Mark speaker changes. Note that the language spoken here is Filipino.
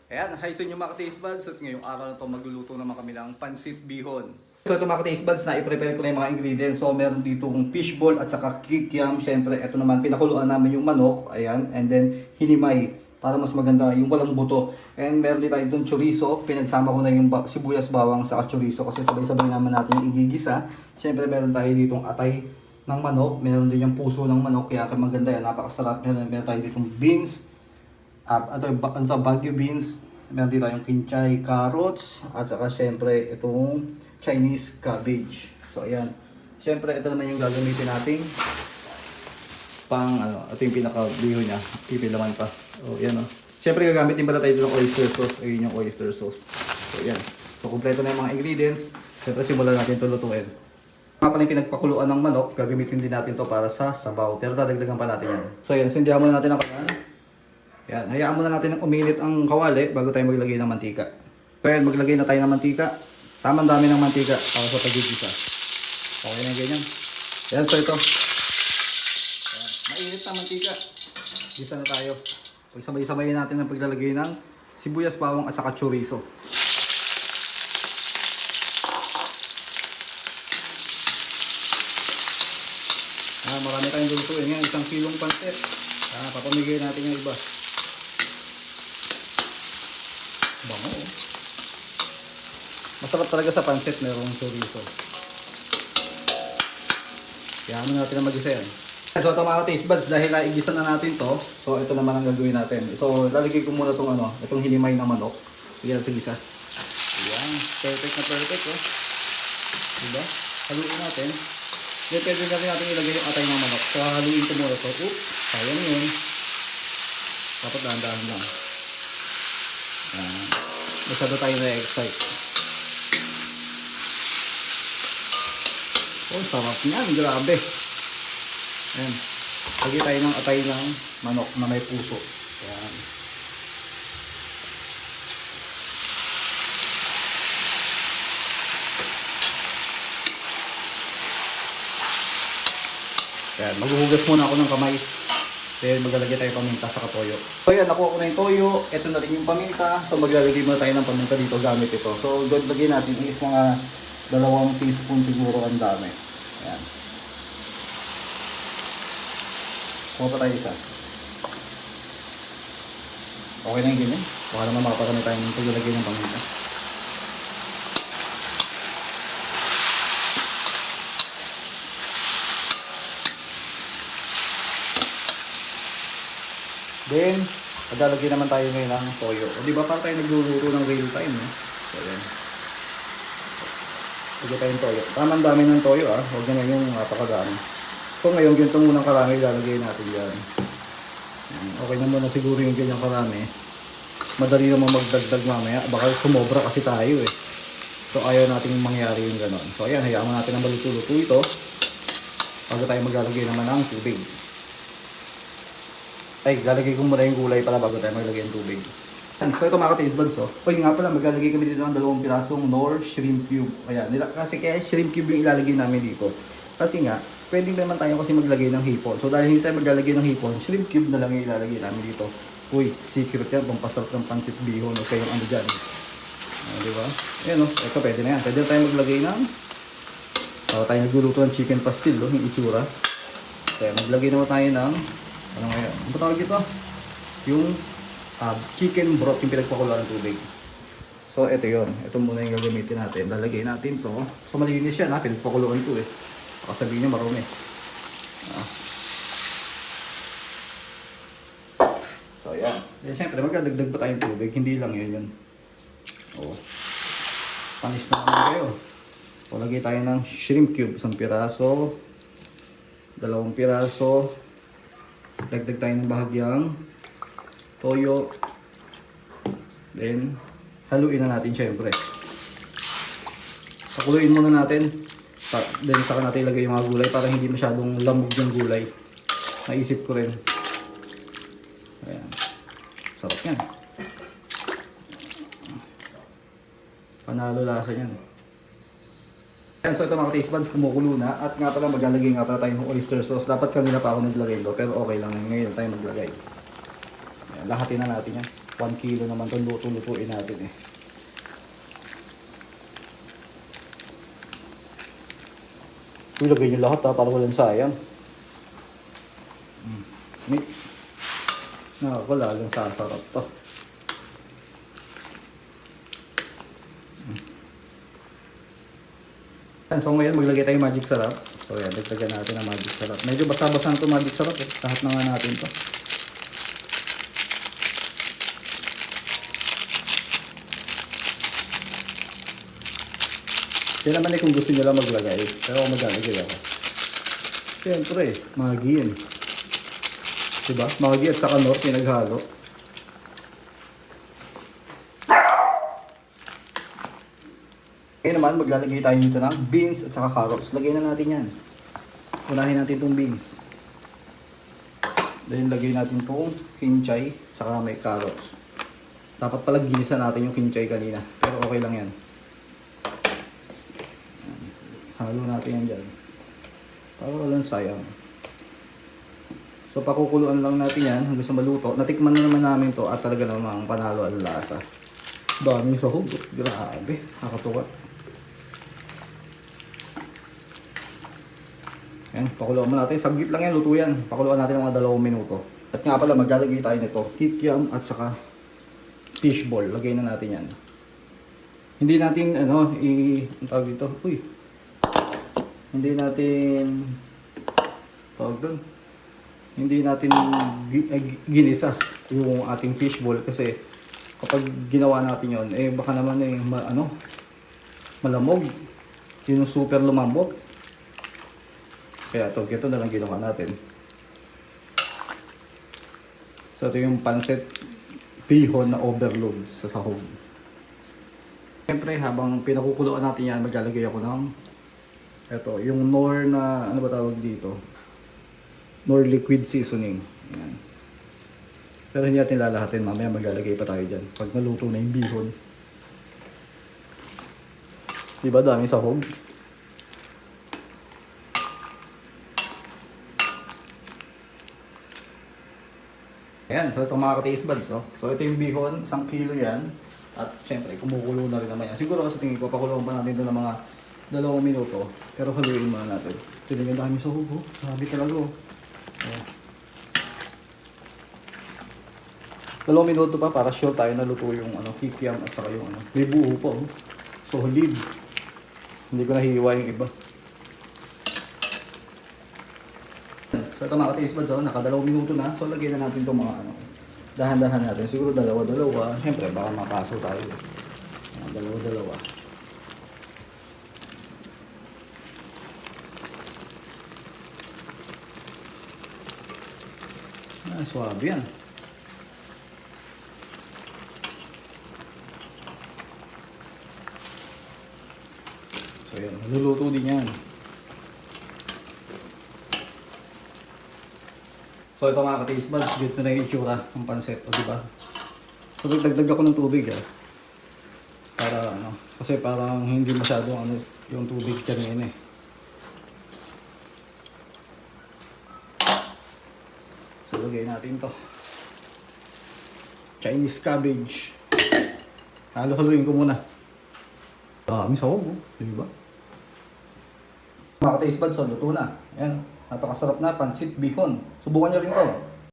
Speaker 1: Ayan, hi sa inyo mga ka-taste buds. At ngayong araw na ito magluluto naman kami ng pansit bihon. So ito mga ka-taste buds, na-i-prepare ko na yung mga ingredients. So meron ditong fishball at saka kikiam. Siyempre, ito naman, pinakuluan namin yung manok. Ayan, and then hinimay para mas maganda yung walang buto. And meron din tayo ditong chorizo. Pinagsama ko na yung sibuyas, bawang saka chorizo kasi sabay-sabay naman natin yung igigisa. Siyempre, meron tayo ditong atay ng manok. Meron din yung puso ng manok. Kaya maganda yan, napakasarap. Meron tayo ditong beans. Baguio beans, meron dito tayong kinchay, carrots, at saka syempre itong Chinese cabbage. So ayan, syempre ito naman yung gagamitin nating pang ito yung pinaka-biho niya, pipilaman pa. O yan o. Syempre gagamit din pala tayo ng oyster sauce, ayun yung oyster sauce. So ayan, so kumpleto na yung mga ingredients. Syempre simulan natin ito lutuin. Nga pala yung pinagpakuluan ng manok, gagamitin din natin to para sa sabaw, pero dadagdagan pa natin yan. So ayan, sindihan muna natin ang kanan. Yan, hayaan muna natin ng uminit ang kawali bago tayo maglagay ng mantika. So yan, maglagay na tayo ng mantika. Tamang dami ng mantika para sa pagigisa. Okay na ganyan. Yan, so ito. Yan, mainit na mantika. Gisa na tayo. Pagsabay-sabayin natin ang paglalagay ng sibuyas, bawang at saka chorizo. Marami tayong lulutuin. Yan, 1 kilong pansit. Papamigay natin yung iba. Bango. Masarap talaga sa pancit, merong chorizo. Kaya ano natin na mag-isa yan. So ito mga taste buds, dahil naigisa na natin to, so ito naman ang gagawin natin. So lalagay ko muna itong hinimay na manok. Sige, sa gisa. Ayan, perfect na perfect oh. Diba? Haluin natin. Then pwede natin ilagay yung atay ng manok. So haluin ko muna ito. Oops, sayang yun. Dapat dahan-dahan lang. Masyado tayo na-excite. Oh, sarap niyan. Grabe. Ayan. Lagay tayo ng atay ng manok na may puso. Ayan. Ayan. Maghuhugas muna ako ng kamay. Then maglalagay tayo paminta sa toyo. So yan, nakuha ko na yung toyo. Ito na rin yung paminta. So maglalagay muna tayo ng paminta dito gamit ito. So lagyan natin is mga 2 teaspoon siguro ang dami. Ayan. Kuha pa tayo isa. Okay na yung ganyan. Baka naman makaparami tayo ng paglalagay ng paminta. Then, maglalagay naman tayo ngayon ng toyo. O diba parang tayo nagluluto ng real time, eh? So, yan. Lagay tayo ng toyo. Tamang dami ng toyo, ah. Huwag naman yung napakadami. So, ngayon, ganito munang karami ilalagay natin dyan. Okay na muna siguro yung ganyang karami. Madali naman magdagdag mamaya. Baka sumobra kasi tayo, eh. So, ayaw natin mangyari yung ganon. So, ayan, hayaan natin ang maluto-luto ito. Bago tayo maglalagay naman ng tubig. Ay, lalagay ko muna yung gulay pala bago tayo maglagay ng tubig. So ito mga ka-taste buds, oh. O nga pala, maglalagay kami dito ng 2 pirasong Knorr shrimp cube. Ayan, kasi kaya shrimp cube yung ilalagay namin dito. Kasi nga, pwedeng naman tayo kasi maglagay ng hipon. So dahil hindi tayo maglalagay ng hipon, shrimp cube na lang yung ilalagay namin dito. Uy, secret yan, pampasarap ng pansit bihon o kayong ano dyan. Diba? Ayan, oh. Ito pwede na yan. Pwede na tayo maglagay ng tayo nagluluto ng chicken pastil, oh, yung itsura. Kaya maglagay naman tayo ng ano ngayon? Ano ba tawag dito? Yung chicken broth, yung pinagpakuluan ng tubig. So, ito yun. Ito muna yung gagamitin natin. Lalagay natin to. So, malinis yan ha. Pinagpakuluan ito eh. Baka sabihin nyo marumi. So, yan. Yan syempre, magdadagdag pa tayong tubig. Hindi lang yun yun. Oh. Panis na naman kayo. So, lagay tayo ng shrimp cube. 1 piraso. 2 piraso. Dagdag tayo ng bahagyang toyo. Then, haluin na natin syempre. Pakuluin muna natin. Then, saka natin ilagay yung mga gulay para hindi masyadong lamog yung gulay. Naisip ko rin. Ayan. Sarap yan. Panalo lasa yan. So ito mga taste buds, kumukulo na. At nga pala maglalagay nga pala tayo ng oyster sauce. Dapat kanina pa ako naglagay ito, pero okay lang. Ngayon tayo maglagay. Ayan. lahatin na natin yan. 1 kilo naman itong lutuin natin eh. Ilagay nyo lahat para walang sayang. Mix. Lalong sasarap to. So ngayon maglagay tayo magic sarap. So yan, dagdagan natin ang magic sarap. Medyo basa-basa na ito magic sarap eh. Lahat na nga natin to. Yan naman eh kung gusto nyo lang maglagay. Pero ako maglalagay ako. Siyempre, magi yan. Diba? Magi at saka nor, pinaghalo. Ngayon naman, maglalagay tayo dito ng beans at saka carrots. Lagay na natin yan. Unahin natin itong beans. Then lagay natin itong kinchay, saka may carrots. Dapat pala ginisa natin yung kinchay kanina. Pero okay lang yan. Halo natin yan dyan. Para walang sayang. So pakukuluan lang natin yan hanggang sa maluto. Natikman na naman namin to at talaga namang panalo ang lasa. Daming sahog. Grabe. Nakakatuwa. Yan. Pakuluan mo natin. Saglit lang yan. Luto yan. Pakuluan natin ng mga 2 minuto. At nga pala maglalagay tayo nito. Kikiam at saka fishball. Lagay na natin yan. Hindi natin ang tawag dito. Hindi natin hindi natin ginisa yung ating fishball kasi kapag ginawa natin yon baka naman malamog, yung super lumambot. Kaya ito na lang ginawa natin. So ito yung pancit bihon na overload sa sahog. Siyempre habang pinakukuluan natin yan, maglalagay ako ng ito, yung Knorr na, ano ba tawag dito? Knorr liquid seasoning. Ayan. Pero hindi natin lalahatin, mamaya maglalagay pa tayo dyan. Pag naluto na yung bihon. Diba daming sahog? Ayan, so ito mga ka-taste buds. So ito yung bihon, 1 kilo yan. At syempre, kumukulo na rin naman yan. Siguro sa tingin ko, pakulong pa natin ito ng mga 2 minuto, pero haluin muna natin. Tignan yung dami sahog, sabi talaga. 2 minuto pa para sure tayo na luto yung kikiam at saka yung may buo pa. Solid. Hindi ko nahihiwa yung iba. So ito mga ka-taste buds, naka 2 minuto na. So lagyan na natin itong mga dahan-dahan natin. Siguro 2. Siyempre baka makaso tayo. 2. Suwabe yan. So yan, maluluto din yan. So ito mga ka-taste buds, dito na yung itsura ng pancit, diba? So dagdag ako ng tubig para kasi parang hindi masyadong yung tubig kanina So lagay natin to Chinese cabbage. Halo-haluin ko muna. Dami sahog, diba? Mga ka-taste buds, luto na. Ayan, napakasarap na pancit bihon. Subukan nyo rin to.